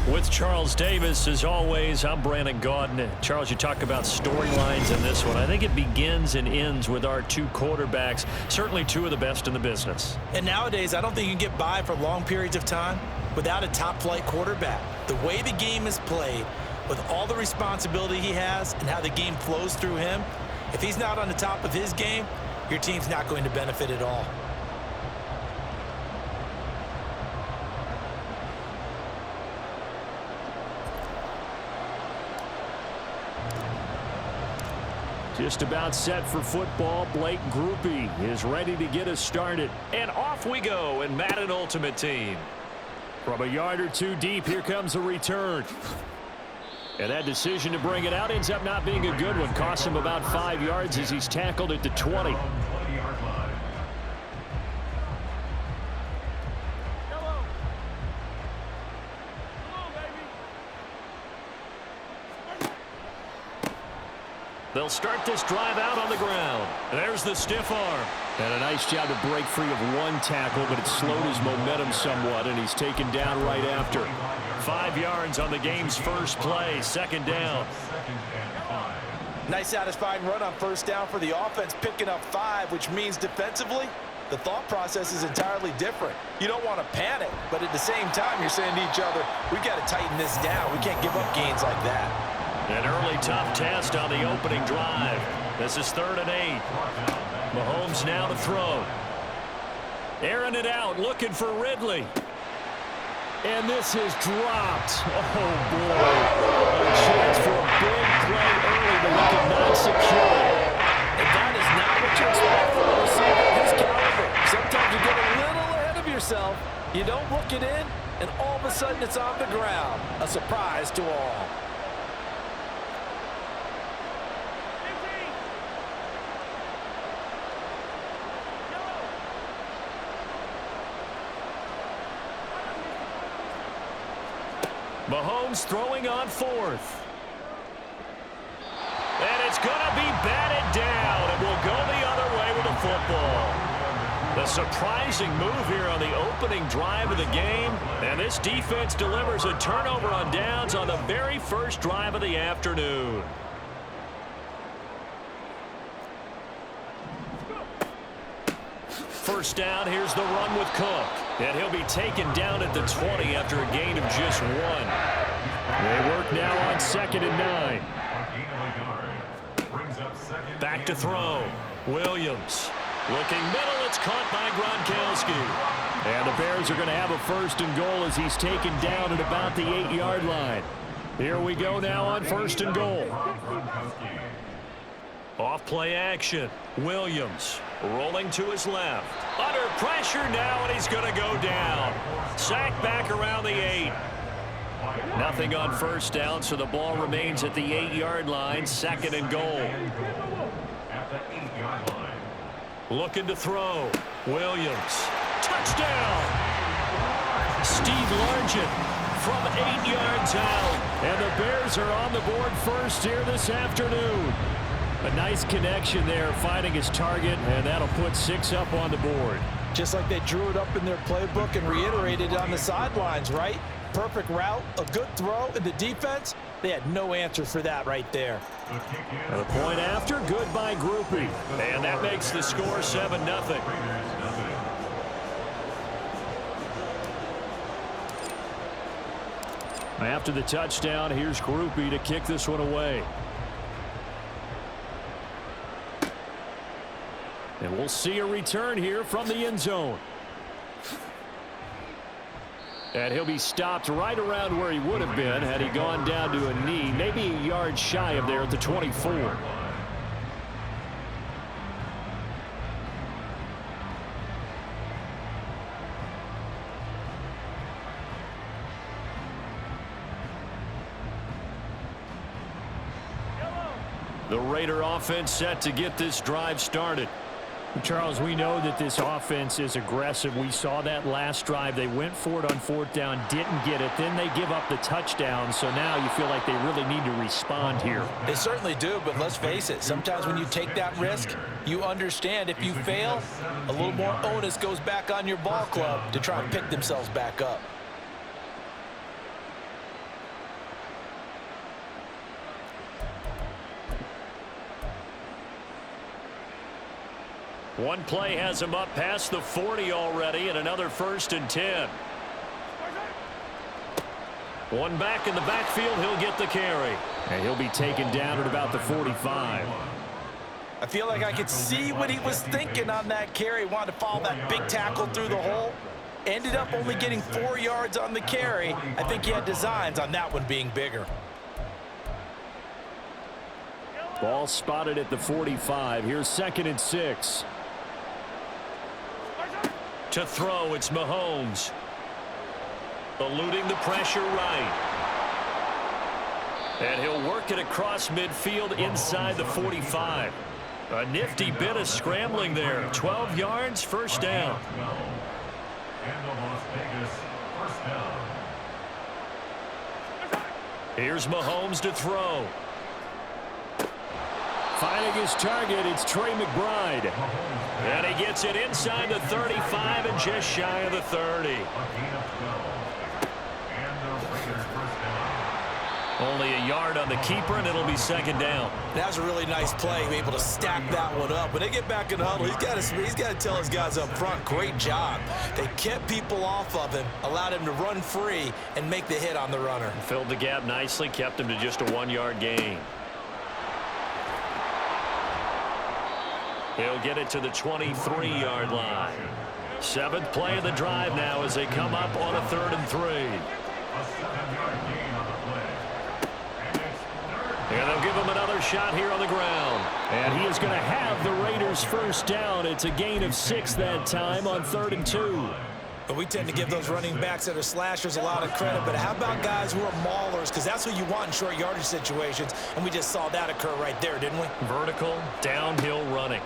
With Charles Davis, as always, I'm Brandon Gaudin. Charles, you talk about storylines in this one. I think it begins and ends with our two quarterbacks, certainly two of the best in the business. And nowadays, I don't think you can get by for long periods of time without a top-flight quarterback. The way the game is played, with all the responsibility he has and how the game flows through him, if he's not on the top of his game, your team's not going to benefit at all. Just about set for football. Blake Groupie is ready to get us started. And off we go in Madden Ultimate Team. From a yard or two deep, here comes a return. And that decision to bring it out ends up not being a good one. Costs him about 5 yards as he's tackled at the 20. They'll start this drive out on the ground. There's the stiff arm. And a nice job to break free of one tackle, but it slowed his momentum somewhat, and he's taken down right after. 5 yards on the game's first play, second down. Nice satisfying run on first down for the offense, picking up 5, which means defensively, the thought process is entirely different. You don't want to panic, but at the same time, you're saying to each other, we've got to tighten this down. We can't give up gains like that. An early tough test on the opening drive. This is 3rd and 8. Mahomes now to throw. Airing it out, looking for Ridley. And this is dropped. Oh, boy. A chance for a big play early, but he could not secure it. And that is not what you expect from a receiver of his caliber. Sometimes you get a little ahead of yourself. You don't look it in, and all of a sudden it's on the ground. A surprise to all. Mahomes throwing on 4th. And it's going to be batted down. It will go the other way with the football. The surprising move here on the opening drive of the game. And this defense delivers a turnover on downs on the very first drive of the afternoon. First down, here's the run with Cook. And he'll be taken down at the 20 after a gain of just 1. They work now on 2nd and 9. Back to throw. Williams. Looking middle, it's caught by Gronkowski. And the Bears are going to have a 1st and goal as he's taken down at about the 8-yard line. Here we go now on 1st and goal. Off play action. Williams rolling to his left. Under pressure now, and he's going to go down. Sacked back around the 8. Nothing on first down, so the ball remains at the 8-yard line. 2nd and goal. Looking to throw. Williams. Touchdown. Steve Largent from 8 yards out. And the Bears are on the board first here this afternoon. A nice connection there, finding his target, and that'll put 6 up on the board. Just like they drew it up in their playbook and reiterated it on the sidelines, right? Perfect route, a good throw, and the defense, they had no answer for that right there. And a point after, good by Groupie. And that makes the score 7-0. After the touchdown, here's Groupie to kick this one away. And we'll see a return here from the end zone. And he'll be stopped right around where he would have been had he gone down to a knee, maybe a yard shy of there at the 24. The Raider offense set to get this drive started. Charles, we know that this offense is aggressive. We saw that last drive. They went for it on 4th down, didn't get it. Then they give up the touchdown. So now you feel like they really need to respond here. They certainly do, but let's face it. Sometimes when you take that risk, you understand if you fail, a little more onus goes back on your ball club to try and pick themselves back up. One play has him up past the 40 already, and another 1st and 10. One back in the backfield, he'll get the carry. And he'll be taken down at about the 45. I feel like I could see what he was thinking on that carry. Wanted to follow that big tackle through the hole. Ended up only getting 4 yards on the carry. I think he had designs on that one being bigger. Ball spotted at the 45. Here's 2nd and 6. To throw, it's Mahomes. Eluding the pressure right. And he'll work it across midfield inside the 45. A nifty bit of scrambling there. 12 yards, 1st down. Here's Mahomes to throw. Finding his target, it's Trey McBride. And he gets it inside the 35 and just shy of the 30. Only a yard on the keeper, and it'll be 2nd down. That was a really nice play, able to stack that one up. When they get back in the huddle, he's got to tell his guys up front, great job. They kept people off of him, allowed him to run free and make the hit on the runner. Filled the gap nicely, kept him to just a 1-yard gain. He'll get it to the 23-yard line. 7th play of the drive now as they come up on a 3rd and 3. And they'll give him another shot here on the ground. And he is going to have the Raiders' 1st down. It's a gain of 6 that time on 3rd and 2. But we tend to give those running backs that are slashers a lot of credit. But how about guys who are maulers? Because that's what you want in short yardage situations. And we just saw that occur right there, didn't we? Vertical, downhill running.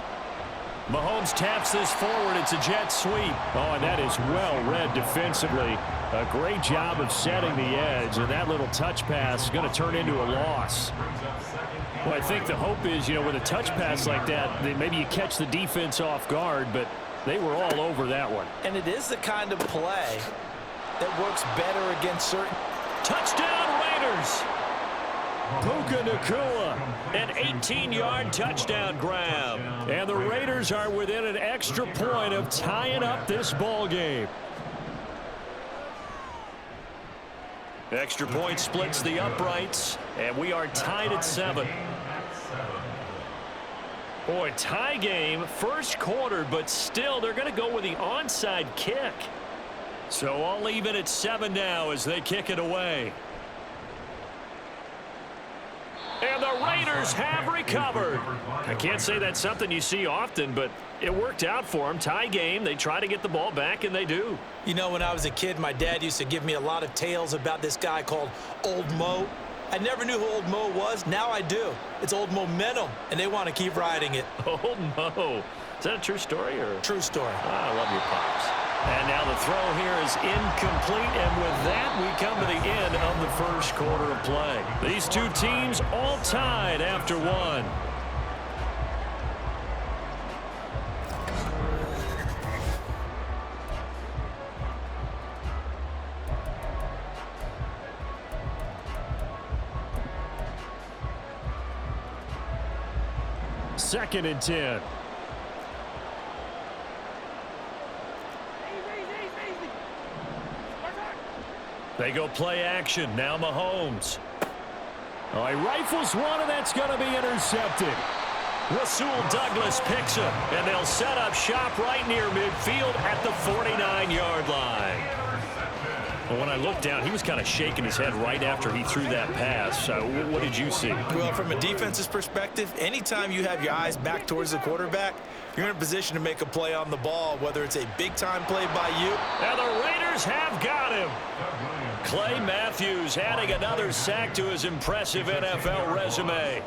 Mahomes taps this forward. It's a jet sweep. Oh, and that is well read defensively. A great job of setting the edge. And that little touch pass is going to turn into a loss. Well, I think the hope is, with a touch pass like that, maybe you catch the defense off guard, but they were all over that one. And it is the kind of play that works better against certain. Touchdown, Raiders! Puka Nacua, an 18-yard touchdown grab. And the Raiders are within an extra point of tying up this ball game. Extra point splits the uprights, and we are tied at 7. Boy, tie game, 1st quarter, but still they're going to go with the onside kick. So I'll leave it at 7 now as they kick it away. And the Raiders have recovered. I can't say that's something you see often, but it worked out for them. Tie game, they try to get the ball back, and they do. When I was a kid, my dad used to give me a lot of tales about this guy called Old Mo. I never knew who Old Mo was. Now I do. It's Old Momentum, and they want to keep riding it. Old Mo. Is that a true story? Or? True story. I love your pops. And now the throw here is incomplete, and with that, we come to the end of the 1st quarter of play. These two teams all tied after 1. Second and 10. They go play action. Now Mahomes. Oh, he rifles one, and that's going to be intercepted. Rasul Douglas picks him, and they'll set up shop right near midfield at the 49-yard line. Well, when I looked down, he was kind of shaking his head right after he threw that pass. What did you see? Well, from a defense's perspective, anytime you have your eyes back towards the quarterback, you're in a position to make a play on the ball, whether it's a big-time play by you. And the Raiders have got him. Clay Matthews adding another sack to his impressive NFL resume.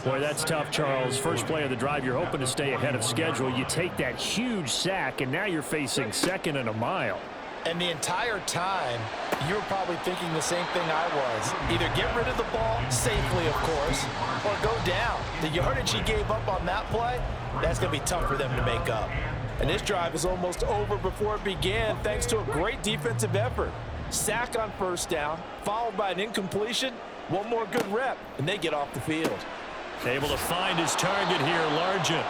Boy, that's tough, Charles. First play of the drive, you're hoping to stay ahead of schedule. You take that huge sack, and now you're facing 2nd and a mile. And the entire time, you were probably thinking the same thing I was. Either get rid of the ball, safely, of course, or go down. The yardage he gave up on that play, that's going to be tough for them to make up. And this drive is almost over before it began, thanks to a great defensive effort. Sack on 1st down, followed by an incompletion, one more good rep, and they get off the field. Able to find his target here, Largent.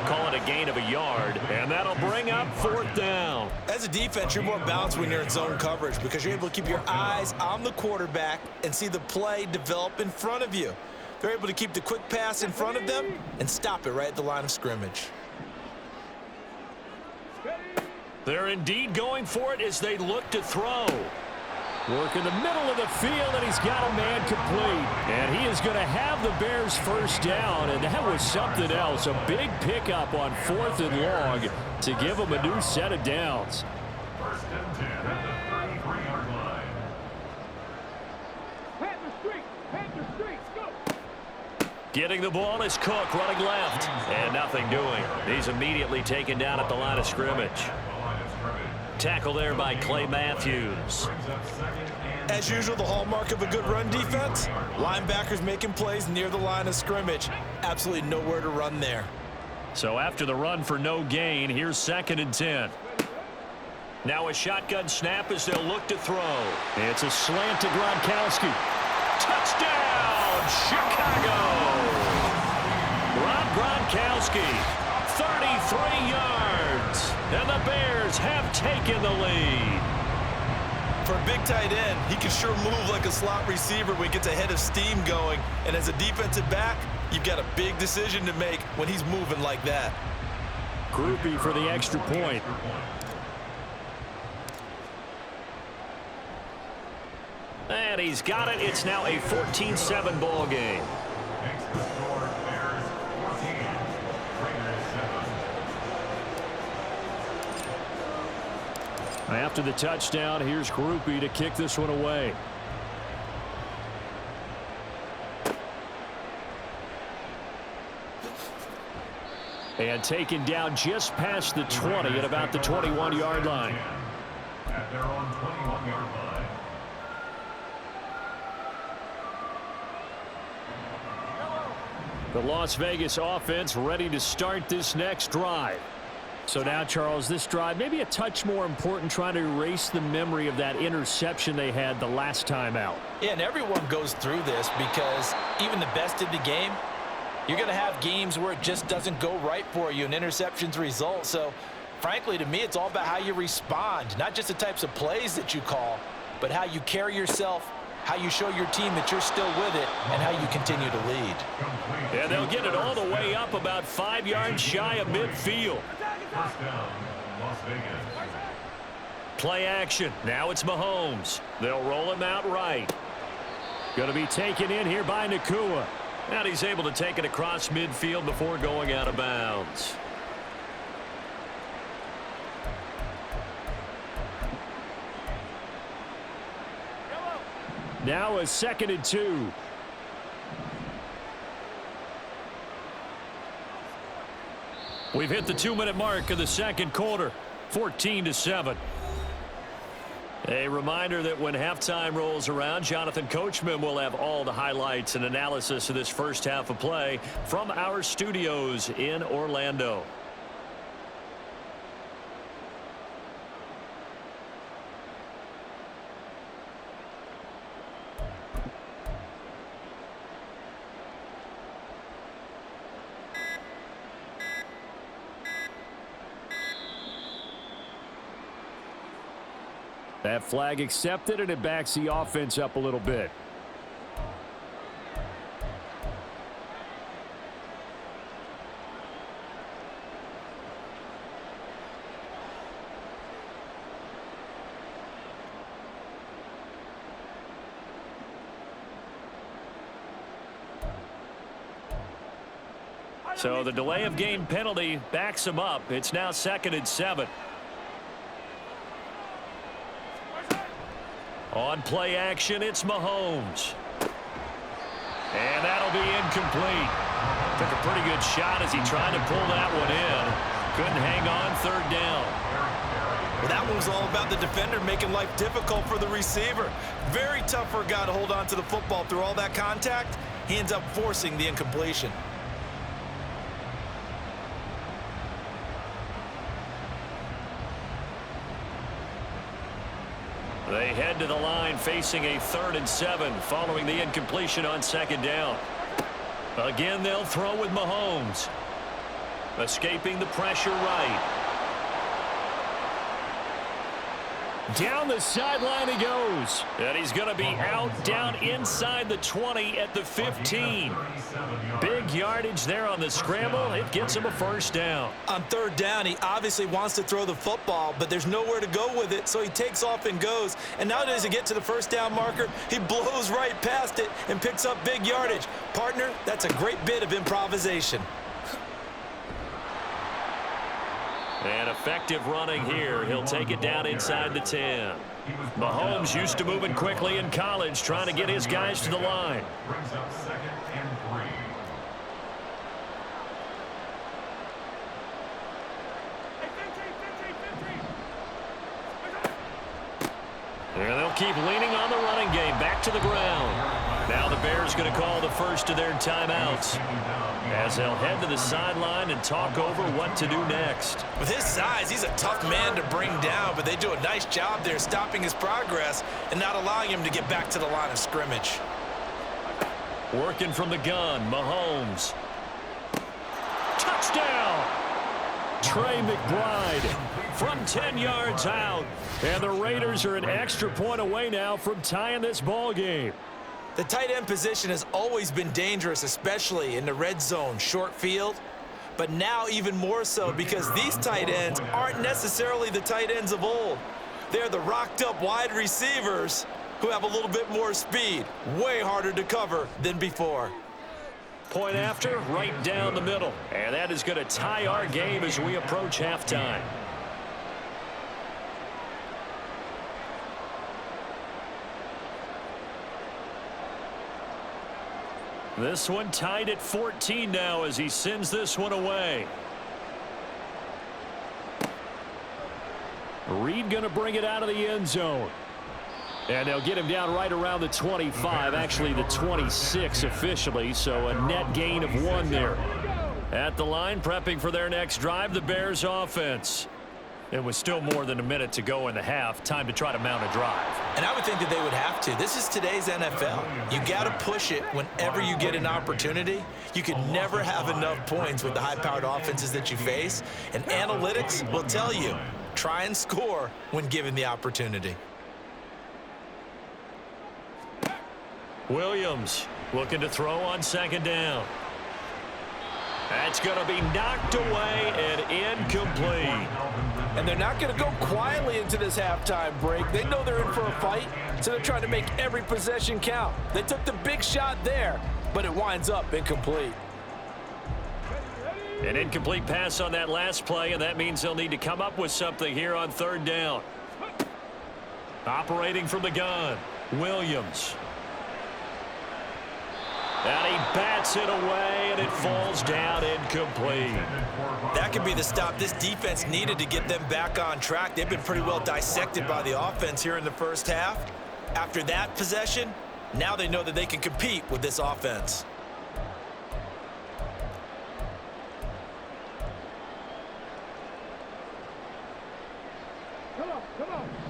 Call it a gain of a yard, and that'll bring up 4th down. As a defense, you're more balanced when you're in zone coverage because you're able to keep your eyes on the quarterback and see the play develop in front of you. They're able to keep the quick pass in front of them and stop it right at the line of scrimmage. They're indeed going for it as they look to throw. Work in the middle of the field, and he's got a man complete. And he is going to have the Bears first down, and that was something else. A big pickup on 4th and long to give them a new set of downs. First and 10 at the 33-yard line. Panther streak, go! Getting the ball is Cook running left, and nothing doing. He's immediately taken down at the line of scrimmage. Tackle there by Clay Matthews. As usual, the hallmark of a good run defense, linebackers making plays near the line of scrimmage. Absolutely nowhere to run there. So after the run for no gain, here's 2nd and 10. Now a shotgun snap as they'll look to throw. It's a slant to Gronkowski. Touchdown, Chicago! Rob Gronkowski. 33 yards, and the Bears have taken the lead. For a big tight end, he can sure move like a slot receiver when he gets a head of steam going. And as a defensive back, you've got a big decision to make when he's moving like that. Groupie for the extra point. And he's got it. It's now a 14-7 ball game. After the touchdown, here's Groupie to kick this one away. And taken down just past the 20 at about the 21-yard line. At their own 21-yard line. The Las Vegas offense ready to start this next drive. So now, Charles, this drive maybe a touch more important, trying to erase the memory of that interception they had the last time out. Yeah, and everyone goes through this because even the best in the game, you're going to have games where it just doesn't go right for you and interceptions result. So, frankly, to me, it's all about how you respond, not just the types of plays that you call, but how you carry yourself, how you show your team that you're still with it, and how you continue to lead. And they'll get it all the way up about 5 yards shy of midfield. First down, Las Vegas. Play action. Now it's Mahomes. They'll roll him out right. Going to be taken in here by Nakua. And he's able to take it across midfield before going out of bounds. Now a 2nd and 2. We've hit the 2-minute mark of the second quarter, 14-7. A reminder that when halftime rolls around, Jonathan Coachman will have all the highlights and analysis of this first half of play from our studios in Orlando. That flag accepted, and it backs the offense up a little bit. So the delay of game penalty backs him up. It's now 2nd and 7. On play action, it's Mahomes. And that'll be incomplete. Took a pretty good shot as he tried to pull that one in. Couldn't hang on, 3rd down. Well, that one was all about the defender making life difficult for the receiver. Very tough for a guy to hold on to the football through all that contact. He ends up forcing the incompletion. They head to the line facing a 3rd and 7 following the incompletion on 2nd down. Again, they'll throw with Mahomes. Escaping the pressure right. Down the sideline he goes. And he's going to be out down inside the 20 at the 15. Big yardage there on the scramble. It gets him a first down. On third down, he obviously wants to throw the football, but there's nowhere to go with it, so he takes off and goes. And now as he gets to the first down marker, he blows right past it and picks up big yardage. Partner, that's a great bit of improvisation. And effective running here. He'll take it down inside the 10. Mahomes used to moving quickly in college, trying to get his guys to the line. Brings up 2nd and 3. And they'll keep leaning on the running game. Back to the ground. Now the Bears going to call the first of their timeouts as they'll head to the sideline and talk over what to do next. With his size, he's a tough man to bring down, but they do a nice job there stopping his progress and not allowing him to get back to the line of scrimmage. Working from the gun, Mahomes. Touchdown! Trey McBride from 10 yards out. And the Raiders are an extra point away now from tying this ball game. The tight end position has always been dangerous, especially in the red zone, short field. But now even more so because these tight ends aren't necessarily the tight ends of old. They're the rocked-up wide receivers who have a little bit more speed. Way harder to cover than before. Point after, right down the middle. And that is going to tie our game as we approach halftime. This one tied at 14 now as he sends this one away. Reed going to bring it out of the end zone. And they'll get him down right around the 25, actually the 26 officially, so a net gain of 1 there. At the line, prepping for their next drive, the Bears offense. It was still more than a minute to go in the half. Time to try to mount a drive. And I would think that they would have to. This is today's NFL. You got to push it whenever you get an opportunity. You can never have enough points with the high-powered offenses that you face. And analytics will tell you, try and score when given the opportunity. Williams looking to throw on second down. That's going to be knocked away and incomplete. And they're not going to go quietly into this halftime break. They know they're in for a fight, so they're trying to make every possession count. They took the big shot there, but it winds up incomplete. An incomplete pass on that last play, and that means they'll need to come up with something here on third down. Operating from the gun, Williams. And he bats it away, and it falls down incomplete. That could be the stop this defense needed to get them back on track. They've been pretty well dissected by the offense here in the first half. After that possession, now they know that they can compete with this offense.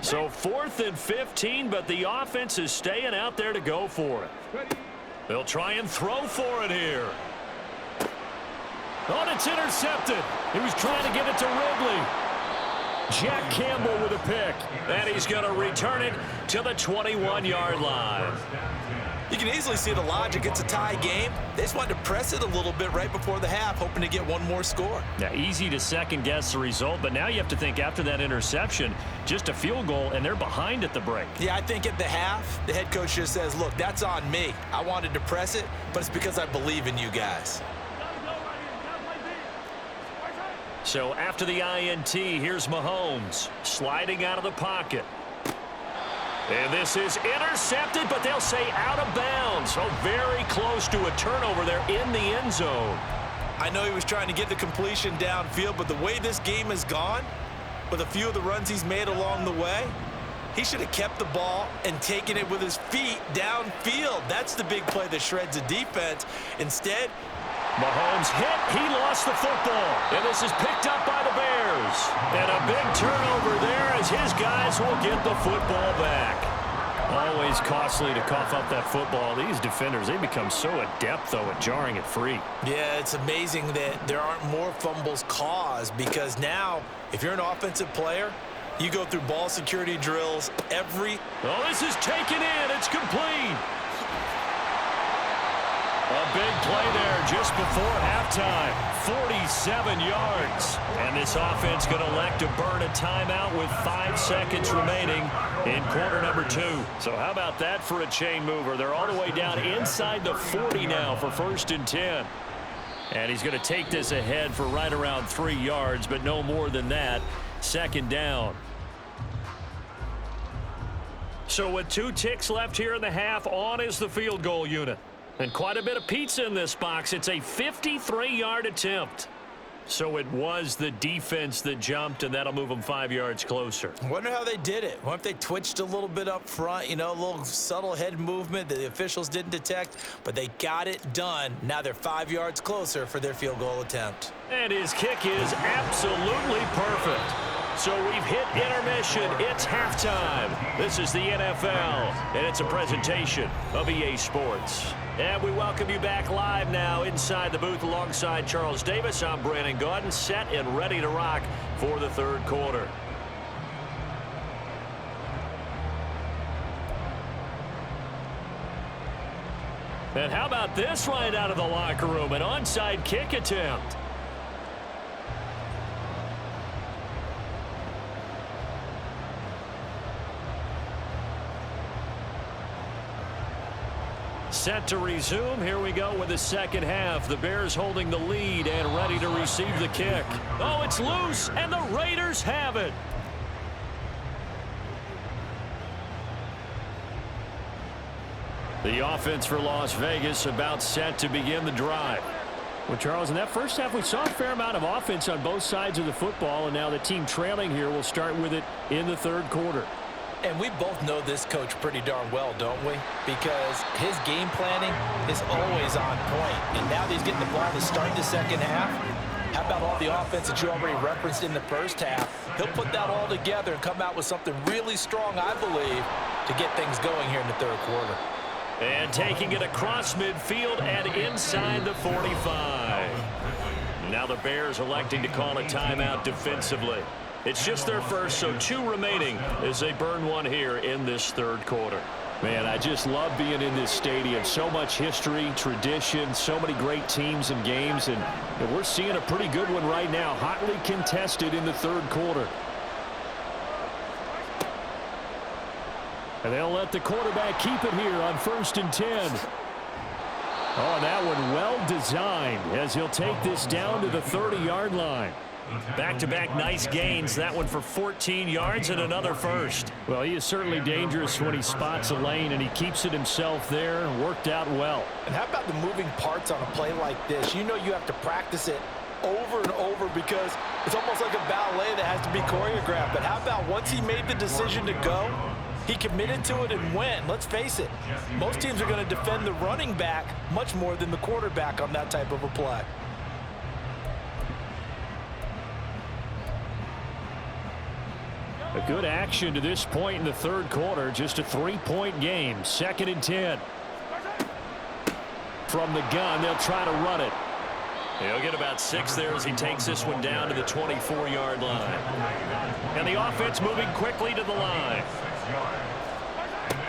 So 4th and 15, but the offense is staying out there to go for it. They'll try and throw for it here. Oh, it's intercepted. He was trying to get it to Ridley. Jack Campbell with a pick. And he's going to return it to the 21-yard line. You can easily see the logic. It's a tie game. They just wanted to press it a little bit right before the half, hoping to get one more score. Now, easy to second-guess the result, but now you have to think after that interception, just a field goal, and they're behind at the break. Yeah, I think at the half, the head coach just says, look, that's on me. I wanted to press it, but it's because I believe in you guys. So after the INT, here's Mahomes sliding out of the pocket. And this is intercepted, but they'll say out of bounds. So very close to a turnover there in the end zone. I know he was trying to get the completion downfield, but the way this game has gone, with a few of the runs he's made along the way, he should have kept the ball and taken it with his feet downfield. That's the big play that shreds a defense. Instead, Mahomes hit. He lost the football. And this is picked up by the Bears. And a big turnover there as his guys will get the football back. Always always costly to cough up that football. These defenders, they become so adept, though, at jarring it free. Yeah, it's amazing that there aren't more fumbles caused, because now, if you're an offensive player, you go through ball security drills every... Oh, this is taken in. It's complete. A big play there just before halftime. 47 yards. And this offense going to elect to burn a timeout with 5 seconds remaining in quarter number 2. So how about that for a chain mover? They're all the way down inside the 40 now for 1st and 10. And he's going to take this ahead for right around 3 yards, but no more than that. 2nd down. So with 2 ticks left here in the half, on is the field goal unit. And quite a bit of pizza in this box. It's a 53-yard attempt. So it was the defense that jumped, and that'll move them 5 yards closer. I wonder how they did it. What if they twitched a little bit up front, you know, a little subtle head movement that the officials didn't detect, but they got it done. Now they're 5 yards closer for their field goal attempt. And his kick is absolutely perfect. So we've hit intermission. It's halftime. This is the NFL, and it's a presentation of EA Sports. And we welcome you back live now inside the booth alongside Charles Davis. I'm Brandon Gaudin, set and ready to rock for the 3rd quarter. And how about this right out of the locker room? An onside kick attempt. Set to resume. Here we go with the 2nd half. The Bears holding the lead and ready to receive the kick. Oh, it's loose, and the Raiders have it. The offense for Las Vegas about set to begin the drive. Well, Charles, in that first half, we saw a fair amount of offense on both sides of the football, and now the team trailing here will start with it in the 3rd quarter. And we both know this coach pretty darn well, don't we? Because his game planning is always on point. And now that he's getting the ball to start the 2nd half, how about all the offense that you already referenced in the 1st half? He'll put that all together and come out with something really strong, I believe, to get things going here in the 3rd quarter. And taking it across midfield and inside the 45. Now the Bears electing to call a timeout defensively. It's just their first, so 2 remaining as they burn one here in this 3rd quarter. Man, I just love being in this stadium. So much history, tradition, so many great teams and games, and we're seeing a pretty good one right now, hotly contested in the 3rd quarter. And they'll let the quarterback keep it here on 1st and 10. Oh, and that one well designed as he'll take this down to the 30-yard line. Back-to-back nice gains. That one for 14 yards and another first. Well, he is certainly dangerous when he spots a lane, and he keeps it himself there. Worked out well. And how about the moving parts on a play like this? You know you have to practice it over and over because it's almost like a ballet that has to be choreographed. But how about once he made the decision to go, he committed to it and went. Let's face it, most teams are going to defend the running back much more than the quarterback on that type of a play. A good action to this point in the 3rd quarter. Just a 3-point game. 2nd and 10. From the gun, they'll try to run it. He'll get about 6 there as he takes this one down to the 24-yard line. And the offense moving quickly to the line.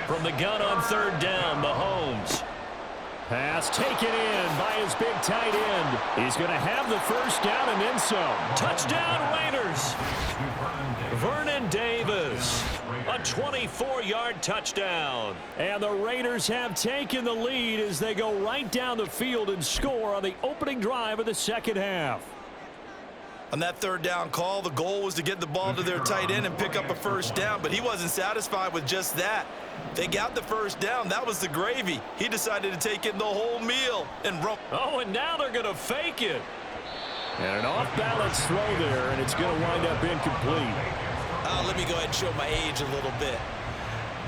From the gun on 3rd down, Mahomes. Pass taken in by his big tight end. He's going to have the 1st down and then some. Touchdown, Raiders. Vernon Davis, a 24-yard touchdown. And the Raiders have taken the lead as they go right down the field and score on the opening drive of the 2nd half. On that 3rd down call, the goal was to get the ball to their tight end and pick up a 1st down, but he wasn't satisfied with just that. They got the 1st down. That was the gravy. He decided to take in the whole meal and run. Oh, and now they're going to fake it. And an off-balance throw there, and it's going to wind up incomplete. Let me go ahead and show my age a little bit.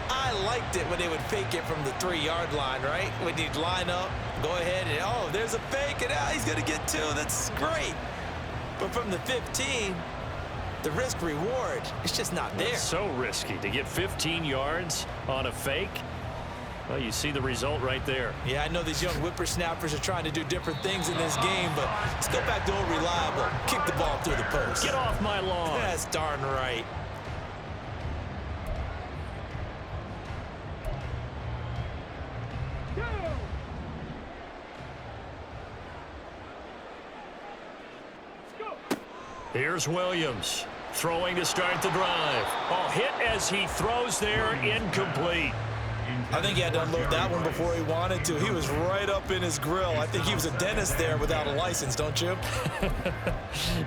I liked it when they would fake it from the 3-yard line, right? When you'd line up, go ahead, and oh, there's a fake, and he's going to get 2. That's great. But from the 15, the risk-reward, it's just not there. It's so risky to get 15 yards on a fake. Well, you see the result right there. Yeah, I know these young whippersnappers are trying to do different things in this game, but let's go back to old reliable. Kick the ball through the post. Get off my lawn. That's darn right. Here's Williams throwing to start the drive. Oh, hit as he throws there, incomplete. I think he had to unload that one before he wanted to. He was right up in his grill. I think he was a dentist there without a license, don't you?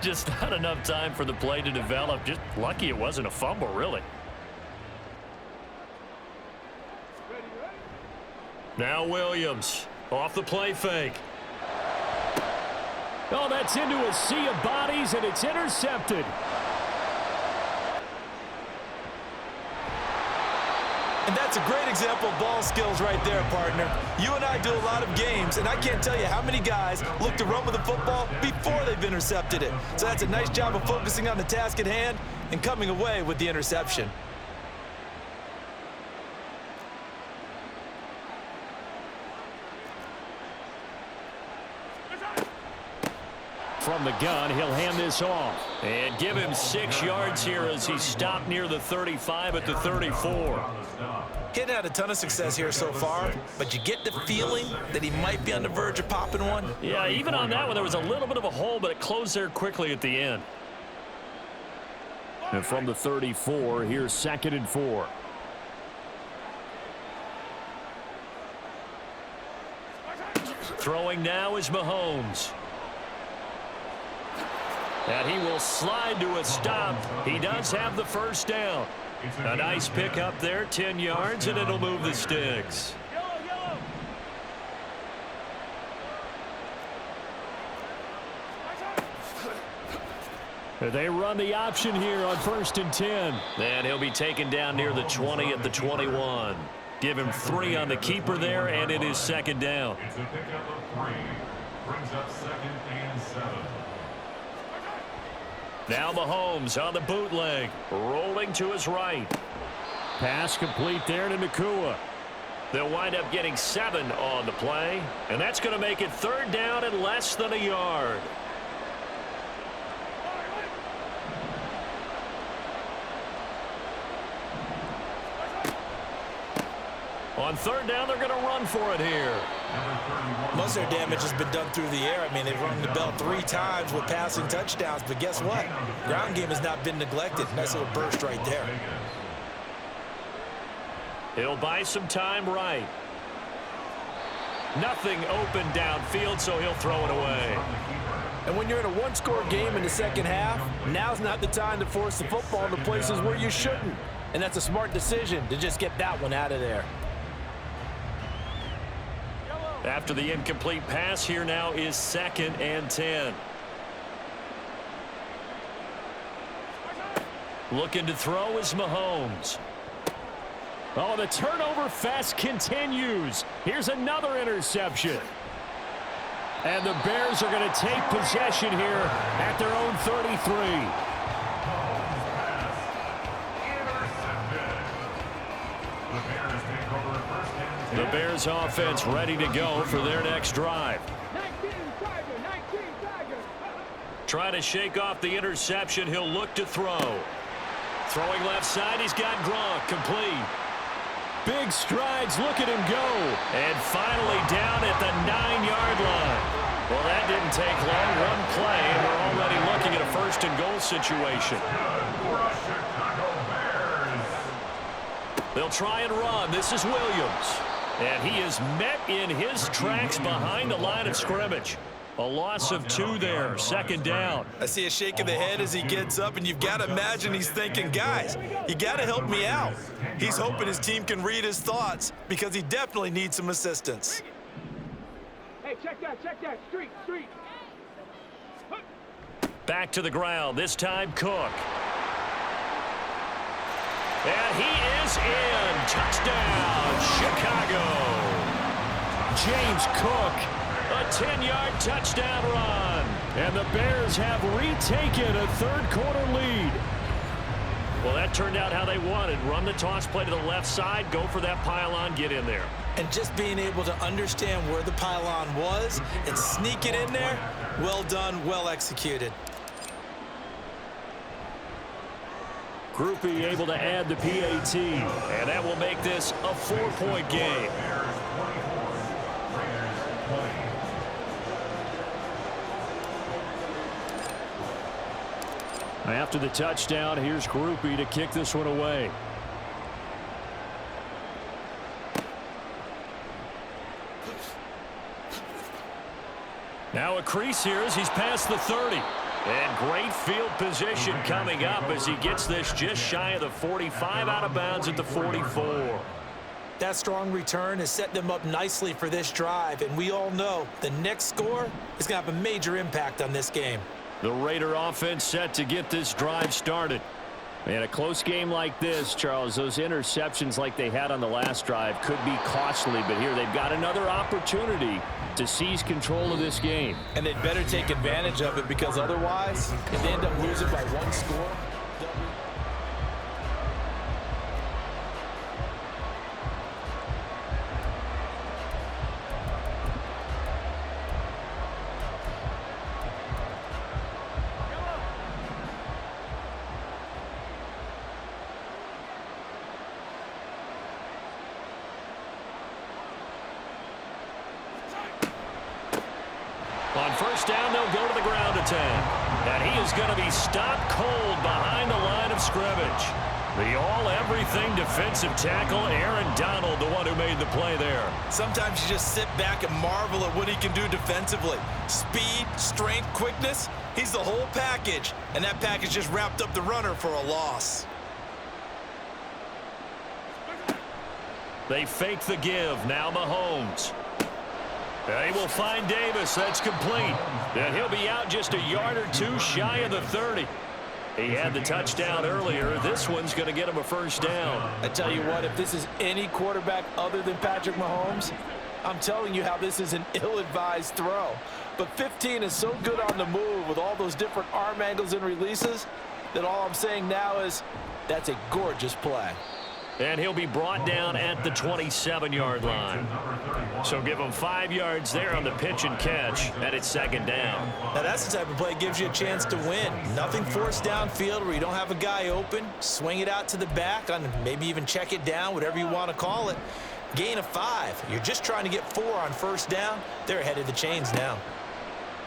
Just not enough time for the play to develop. Just lucky it wasn't a fumble, really. Now Williams off the play fake. Oh, that's into a sea of bodies, and it's intercepted. And that's a great example of ball skills right there, partner. You and I do a lot of games, and I can't tell you how many guys look to run with the football before they've intercepted it. So that's a nice job of focusing on the task at hand and coming away with the interception. From the gun, he'll hand this off. And give him 6 yards here as he stopped near the 35 at the 34. Hadn't had a ton of success here so far, but you get the feeling that he might be on the verge of popping one. Yeah, even on that one, there was a little bit of a hole, but it closed there quickly at the end. And from the 34, here's 2nd and 4. Throwing now is Mahomes. And he will slide to a stop. He does have the first down. A nice pickup there, 10 yards, and it'll move the sticks. They run the option here on 1st and 10. And he'll be taken down near the 20 at the 21. Give him 3 on the keeper there, and it is 2nd down. It's a pickup of 3. Brings up 2nd and 7. Now Mahomes on the bootleg, rolling to his right. Pass complete there to Nakua. They'll wind up getting 7 on the play, and that's going to make it 3rd down and less than a yard. On 3rd down, they're going to run for it here. Most of their damage has been done through the air. I mean, they've rung the bell 3 times with passing touchdowns, but guess what? Ground game has not been neglected. Nice little burst right there. He'll buy some time right. Nothing open downfield, so he'll throw it away. And when you're in a one-score game in the second half, now's not the time to force the football into places where you shouldn't. And that's a smart decision to just get that one out of there. After the incomplete pass, here now is 2nd and 10. Looking to throw is Mahomes. Oh, the turnover fest continues. Here's another interception. And the Bears are going to take possession here at their own 33. The Bears offense ready to go for their next drive. Trying to shake off the interception. He'll look to throw. Throwing left side. He's got Gronk complete. Big strides. Look at him go. And finally down at the 9-yard line. Well, that didn't take long. One play, and we're already looking at a 1st and goal situation. They'll try and run. This is Williams. And he is met in his tracks behind the line of scrimmage. A loss of 2 there, 2nd down. I see a shake of the head as he gets up, and you've got to imagine he's thinking, guys, you got to help me out. He's hoping his team can read his thoughts because he definitely needs some assistance. Hey, check that, street. Back to the ground, this time Cook. And he is in. Touchdown, Chicago. James Cook, a 10-yard touchdown run. And the Bears have retaken a 3rd quarter lead. Well, that turned out how they wanted. Run the toss play to the left side, go for that pylon, get in there. And just being able to understand where the pylon was and sneak it in there, well done, well executed. Group E able to add the PAT, and that will make this a 4-point game. After the touchdown, here's Group E to kick this one away. Now a crease here as he's past the 30. And great field position coming up as he gets this just shy of the 45, out of bounds at the 44. That strong return has set them up nicely for this drive, and we all know the next score is going to have a major impact on this game. The Raider offense set to get this drive started. In a close game like this, Charles, those interceptions like they had on the last drive could be costly, but here they've got another opportunity to seize control of this game. And they'd better take advantage of it, because otherwise, if they end up losing by one score, On first down, they'll go to the ground attack. And he is going to be stopped cold behind the line of scrimmage. The all-everything defensive tackle, Aaron Donald, the one who made the play there. sometimes you just sit back and marvel at what he can do defensively. Speed, strength, quickness, he's the whole package. And that package just wrapped up the runner for a loss. They fake the give. Now Mahomes. They will find Davis. That's complete. And he'll be out just a yard or two shy of the 30. He had the touchdown earlier. This one's going to get him a first down. I tell you what, if this is any quarterback other than Patrick Mahomes, I'm telling you how this is an ill-advised throw. But 15 is so good on the move with all those different arm angles and releases that all I'm saying now is that's a gorgeous play. And he'll be brought down at the 27-yard line. So give him 5 yards there on the pitch and catch, and it's second down. Now that's the type of play that gives you a chance to win. Nothing forced downfield where you don't have a guy open. Swing it out to the back, on maybe even check it down, whatever you want to call it. Gain of 5. You're just trying to get 4 on first down. They're ahead of the chains now.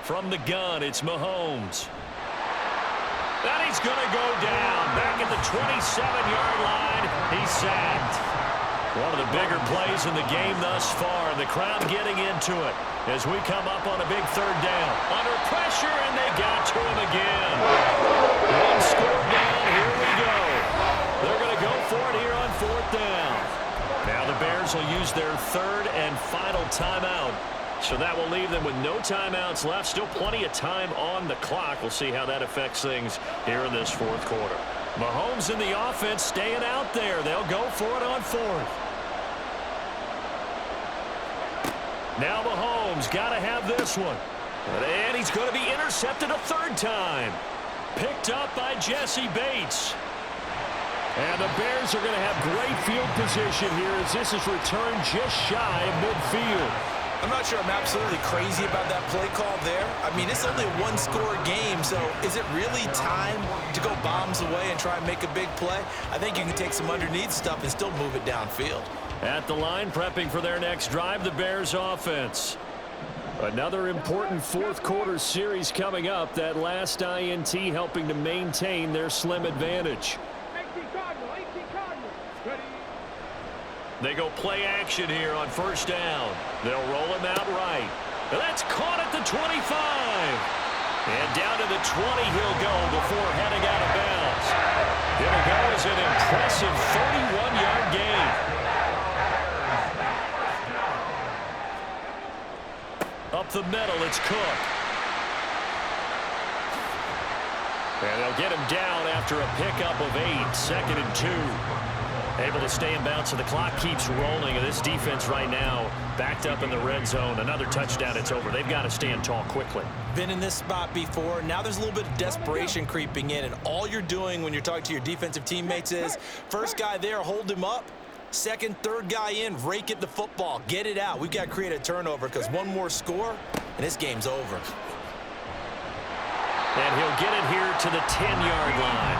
From the gun, it's Mahomes. And he's going to go down. Back at the 27-yard line, he's sacked. One of the bigger plays in the game thus far, and the crowd getting into it as we come up on a big third down. Under pressure, and they got to him again. One score down, here we go. They're going to go for it here on fourth down. Now the Bears will use their third and final timeout. So that will leave them with no timeouts left. Still plenty of time on the clock. We'll see how that affects things here in this fourth quarter. Mahomes in the offense staying out there. They'll go for it on fourth. Now Mahomes got to have this one. And he's going to be intercepted a third time. Picked up by Jesse Bates. And the Bears are going to have great field position here as this is returned just shy of midfield. I'm not sure I'm absolutely crazy about that play call there. I mean, it's only a one-score game, so is it really time to go bombs away and try and make a big play? I think you can take some underneath stuff and still move it downfield. At the line, prepping for their next drive, the Bears offense. Another important fourth quarter series coming up. That last INT helping to maintain their slim advantage. 18 Cardinal, 18 Cardinal. Ready? They go play action here on first down. They'll roll him out right. And that's caught at the 25. And down to the 20 he'll go before heading out of bounds. It'll go as an impressive 31-yard gain. Up the middle, it's Cook. And they'll get him down after a pickup of 8, second and 2. Able to stay in bounds, so the clock keeps rolling. And this defense right now backed up in the red zone. Another touchdown, it's over. They've got to stand tall quickly. Been in this spot before. Now there's a little bit of desperation creeping in, and all you're doing when you're talking to your defensive teammates is, first guy there, hold him up, Second, third guy in, rake it the football. Get it out. We've got to create a turnover because one more score, and this game's over. And he'll get it here to the 10-yard line.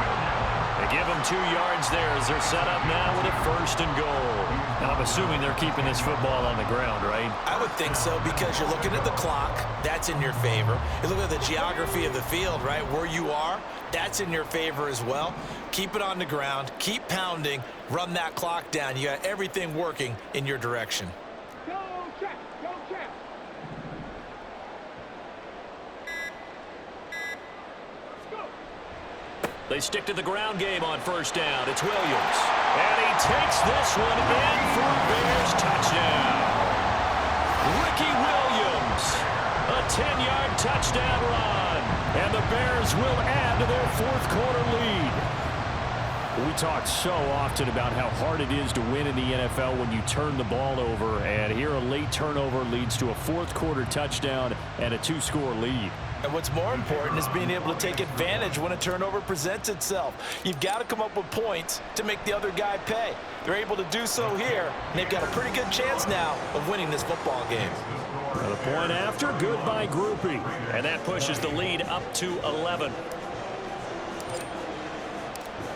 They give him 2 yards there as they're set up now with a 1st and goal. And I'm assuming they're keeping this football on the ground, right? I would think so because you're looking at the clock. That's in your favor. You look at the geography of the field, right? Where you are, that's in your favor as well. Keep it on the ground. Keep pounding. Run that clock down. You got everything working in your direction. Go check. Go check. Let's go. They stick to the ground game on 1st down. It's Williams. And he takes this one in for a Bears touchdown. Ricky Williams, a 10-yard touchdown run. And the Bears will add to their 4th quarter lead. We talk so often about how hard it is to win in the NFL when you turn the ball over. And here a late turnover leads to a 4th quarter touchdown and a 2-score lead. And what's more important is being able to take advantage when a turnover presents itself. You've got to come up with points to make the other guy pay. They're able to do so here, and they've got a pretty good chance now of winning this football game. And a point after, good by Groupie. And that pushes the lead up to 11.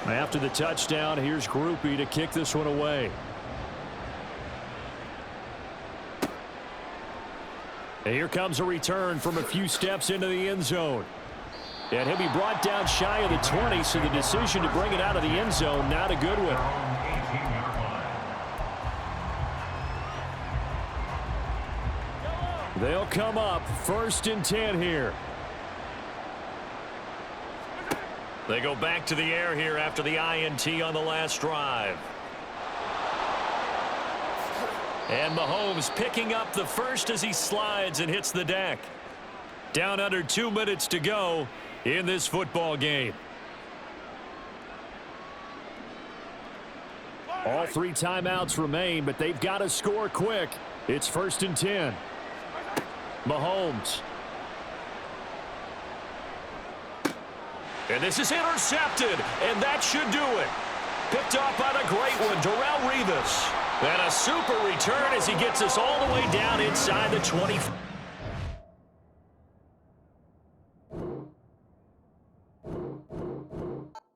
After the touchdown, here's Groupie to kick this one away. And here comes a return from a few steps into the end zone. And he'll be brought down shy of the 20, so the decision to bring it out of the end zone, not a good one. They'll come up 1st and 10 here. They go back to the air here after the INT on the last drive. And Mahomes picking up the 1st as he slides and hits the deck. Down under 2 minutes to go in this football game. All 3 timeouts remain, but they've got to score quick. It's 1st and 10. Mahomes. And this is intercepted, and that should do it. Picked off by the great one, Darrelle Revis. And a super return as he gets us all the way down inside the 20.